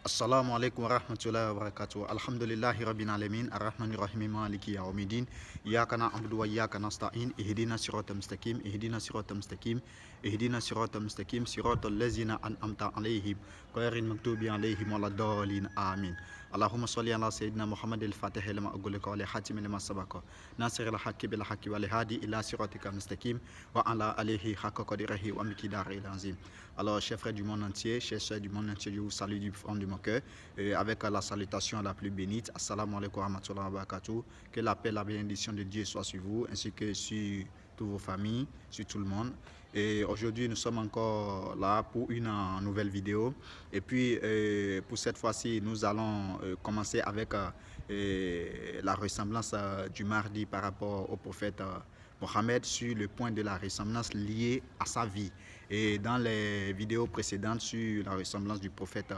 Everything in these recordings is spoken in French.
Assalamu alaikum wa rahmatullahi wa barakatuh. Alhamdulillahi rabbil alamin, ar-rahmanir rahim, maliki yawmiddin. Iyyaka na'budu wa iyyaka nasta'in. Ihdina siratal mustaqim, ihdina siratal mustaqim, ihdina siratal mustaqim, siratal ladzina an'amta alaihim, ghairil maghdubi alaihim waladdallin. Amin. Allahumma salli ala sayyidina Muhammad al-Fatih lima ughliqa wa al-khatim lima sabaqa. Nasir al-haqqi bil haqqi wal hadi ila siratikal mustaqim wa ala alihi haqqa qadrihi wa miqdarihi al-azim. Alors, chers frères du monde entier, chers sœurs du monde entier, je vous salue du fond de mon cœur avec la salutation la plus bénite. Assalamu alaikum wa rahmatullahi wa barakatuh. Que la paix, la bénédiction de Dieu soit sur vous ainsi que sur toutes vos familles, sur tout le monde. Et aujourd'hui, nous sommes encore là pour une nouvelle vidéo. Et puis, pour cette fois-ci, nous allons commencer avec la ressemblance du mardi par rapport au prophète Mohammed sur le point de la ressemblance liée à sa vie. Et dans les vidéos précédentes sur la ressemblance du prophète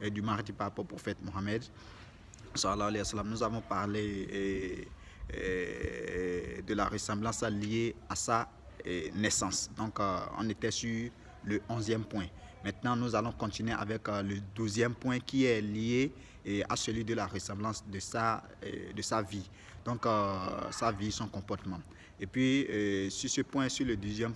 et du mardi par rapport au prophète Mohammed, nous avons parlé de la ressemblance liée à sa naissance. Donc, on était sur le 11e point. Maintenant, nous allons continuer avec le 12e point qui est lié à celui de la ressemblance de sa vie. Donc, sa vie, son comportement. Et puis, sur ce point, sur le 12e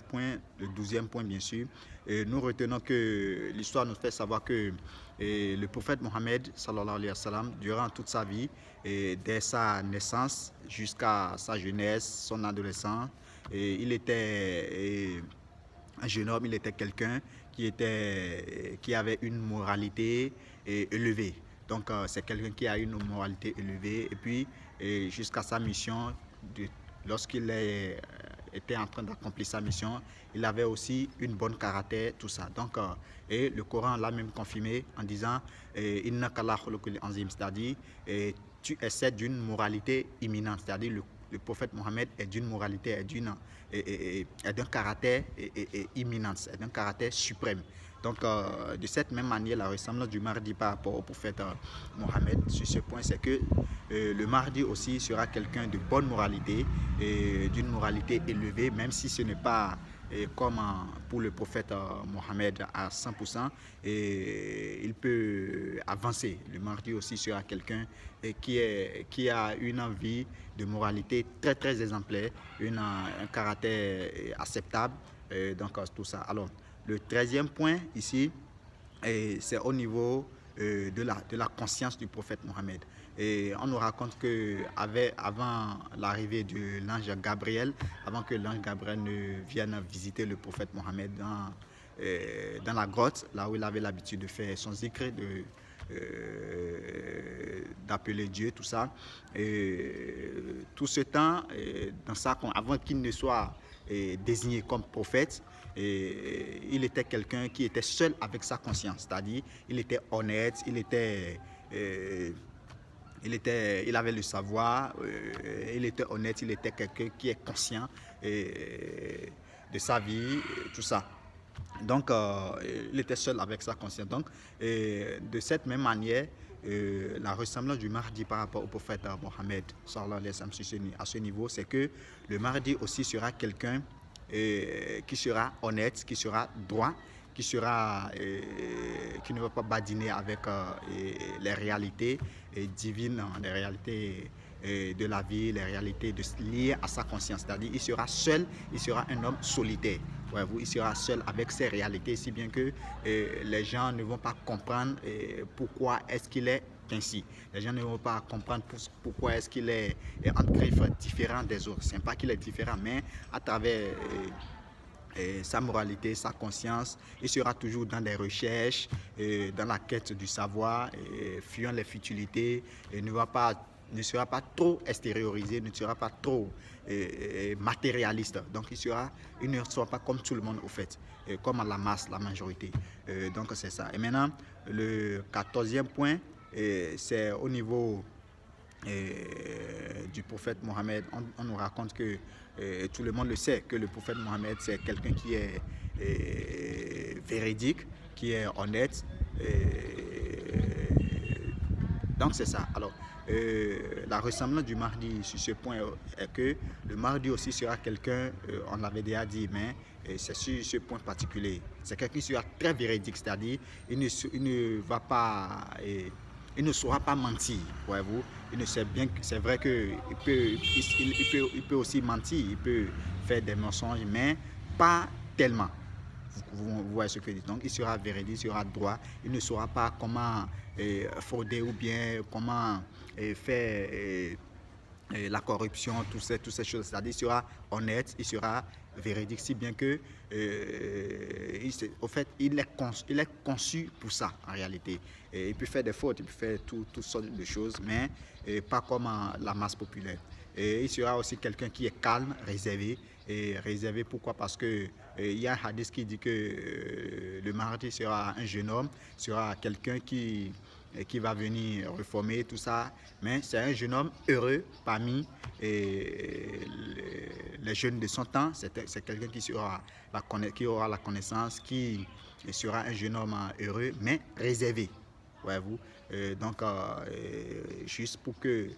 point, bien sûr, nous retenons que l'histoire nous fait savoir que le prophète Mohammed, sallallahu alayhi wa sallam, durant toute sa vie, dès sa naissance jusqu'à sa jeunesse, son adolescence, il était un jeune homme, il était quelqu'un qui avait une moralité élevée. Donc, c'est quelqu'un qui a une moralité élevée. Et puis, jusqu'à sa mission, lorsqu'il était en train d'accomplir sa mission, il avait aussi une bonne caractère, tout ça. Donc, et le Coran l'a même confirmé en disant Inna kala khuluqul azim, c'est-à-dire tu essaies d'une moralité imminente, c'est-à-dire le prophète Mohammed est d'une moralité, est d'un caractère imminent, est d'un caractère suprême. Donc, de cette même manière, la ressemblance du mardi par rapport au prophète Mohammed sur ce point, c'est que le mardi aussi sera quelqu'un de bonne moralité, d'une moralité élevée, même si ce n'est pas comme pour le prophète Mohammed à 100%, il peut avancer. Le mardi aussi sera quelqu'un qui a une envie de moralité très très exemplaire, un caractère acceptable, donc tout ça. Alors, le 13e point ici, c'est au niveau de la conscience du prophète Mohammed. Et on nous raconte que avant l'arrivée de l'ange Gabriel, avant que l'ange Gabriel ne vienne visiter le prophète Mohammed dans la grotte, là où il avait l'habitude de faire son zikr, d'appeler Dieu, tout ça. Tout ce temps, avant qu'il ne soit désigné comme prophète, il était quelqu'un qui était seul avec sa conscience, c'est-à-dire il était honnête, il avait le savoir, il était honnête, il était quelqu'un qui est conscient de sa vie, tout ça. Donc, il était seul avec sa conscience. Donc, de cette même manière, la ressemblance du mardi par rapport au prophète Mohammed, sallallahu alayhi wa sallam, à ce niveau, c'est que le mardi aussi sera quelqu'un qui sera honnête, qui sera droit, qui ne va pas badiner avec les réalités divines, les réalités de la vie, les réalités liées à sa conscience. C'est-à-dire il sera seul, il sera un homme solitaire. Il sera seul avec ses réalités, si bien que les gens ne vont pas comprendre pourquoi est-ce qu'il est ainsi. Les gens ne vont pas comprendre pourquoi est-ce qu'il est en griffe différent des autres. Ce n'est pas qu'il est différent, mais à travers sa moralité, sa conscience, il sera toujours dans des recherches, dans la quête du savoir, fuyant les futilités, et ne sera pas trop extériorisé, ne sera pas trop matérialiste. Donc il ne sera pas comme tout le monde au fait, comme à la masse, la majorité. Donc c'est ça. Et maintenant, le 14e point, c'est au niveau du prophète Mohammed. On nous raconte que tout le monde le sait, que le prophète Mohammed, c'est quelqu'un qui est véridique, qui est honnête, Donc c'est ça. Alors, la ressemblance du Mahdi sur ce point est que le Mahdi aussi sera quelqu'un, on l'avait déjà dit, mais c'est sur ce point particulier. C'est quelqu'un qui sera très véridique, c'est-à-dire il ne va pas, il ne saura pas mentir, voyez-vous. Il ne sait bien que c'est vrai qu'il peut aussi mentir, il peut faire des mensonges, mais pas tellement. Vous voyez ce que je dis. Donc, il sera véridique, il sera droit. Il ne saura pas comment frauder ou bien comment faire la corruption, toutes ces choses. C'est-à-dire, il sera honnête, il sera véridique, si bien que, au fait, il est conçu pour ça, en réalité. Et il peut faire des fautes, il peut faire toutes sortes de choses, mais pas comme la masse populaire. Et il sera aussi quelqu'un qui est calme, réservé. Et réservé, pourquoi? Parce que il y a un hadith qui dit que le Mahdi sera un jeune homme, sera quelqu'un qui va venir reformer tout ça, mais c'est un jeune homme heureux parmi les jeunes de son temps. C'est quelqu'un qui aura la connaissance, qui sera un jeune homme heureux, mais réservé, voyez-vous. Donc, juste pour que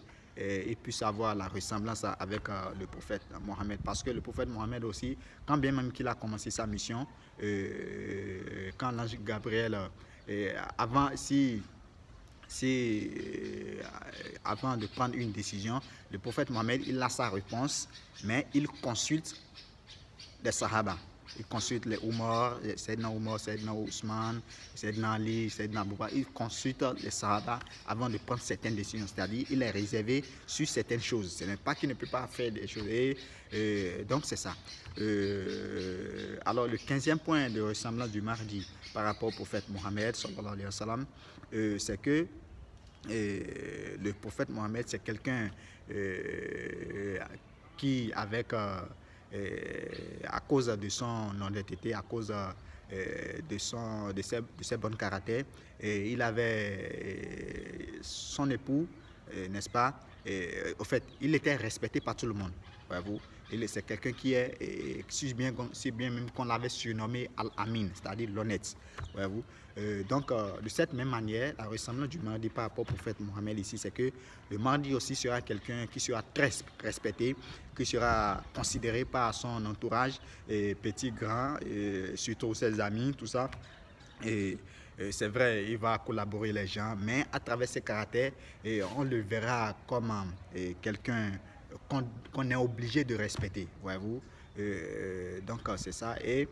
il puisse avoir la ressemblance avec le prophète Mohammed, parce que le prophète Mohammed aussi, quand bien même qu'il a commencé sa mission, quand l'ange Gabriel, avant avant de prendre une décision, le prophète Mohammed, il a sa réponse, mais il consulte les Sahaba. Il consulte les Umar, Sayyidina Umar, Sayyidina Ousmane, Sayyidina Ali, Sayyidina Abouba. Il consulte les Sahaba avant de prendre certaines décisions. C'est-à-dire il est réservé sur certaines choses. Ce n'est pas qu'il ne peut pas faire des choses. Donc c'est ça. Alors le 15e point de ressemblance du Mahdi par rapport au prophète Mohammed, sallallahu alayhi wa sallam, c'est que le prophète Mohammed, c'est quelqu'un qui, avec à cause de son honnêteté, à cause de ses bons caractères, il avait son époux, n'est-ce pas? Au fait, il était respecté par tout le monde, voyez-vous. C'est quelqu'un qui est, si bien même qu'on l'avait surnommé Al-Amin, c'est-à-dire l'honnête, voyez-vous. Donc, de cette même manière, la ressemblance du Mahdi par rapport au prophète Mohammed ici, c'est que le Mahdi aussi sera quelqu'un qui sera très respecté, qui sera considéré par son entourage, petit, grand, surtout ses amis, tout ça. Et c'est vrai, il va collaborer les gens, mais à travers ses caractères, on le verra comme quelqu'un qu'on est obligé de respecter, voyez-vous. Donc c'est ça, et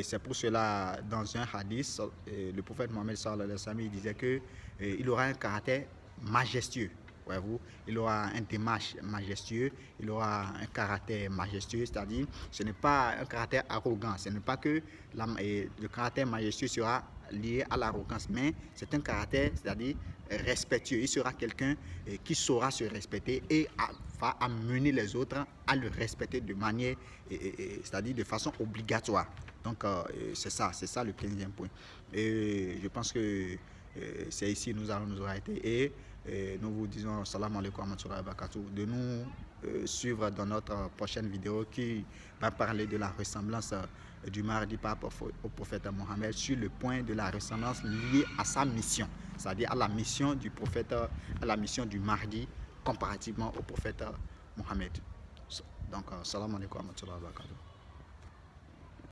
c'est pour cela, dans un hadith, le prophète Mohammed sallallahu alayhi wa sallam, il disait qu'il aura un caractère majestueux, voyez-vous. Il aura un démarche majestueux, il aura un caractère majestueux, c'est-à-dire ce n'est pas un caractère arrogant, ce n'est pas que le caractère majestueux sera lié à l'arrogance, mais c'est un caractère, c'est-à-dire respectueux. Il sera quelqu'un qui saura se respecter et va amener les autres à le respecter de manière, c'est-à-dire de façon obligatoire. Donc c'est ça le 15e point. Et je pense que c'est ici nous allons nous arrêter et nous vous disons salam alaikum wa rahmatullahi wa barakatuh, de nous suivre dans notre prochaine vidéo qui va parler de la ressemblance du Mahdi par rapport au prophète Mohammed sur le point de la ressemblance liée à sa mission, c'est-à-dire à la mission du prophète, à la mission du Mahdi comparativement au prophète Mohammed. Donc salam alaikum wa rahmatullahi wa barakatuh.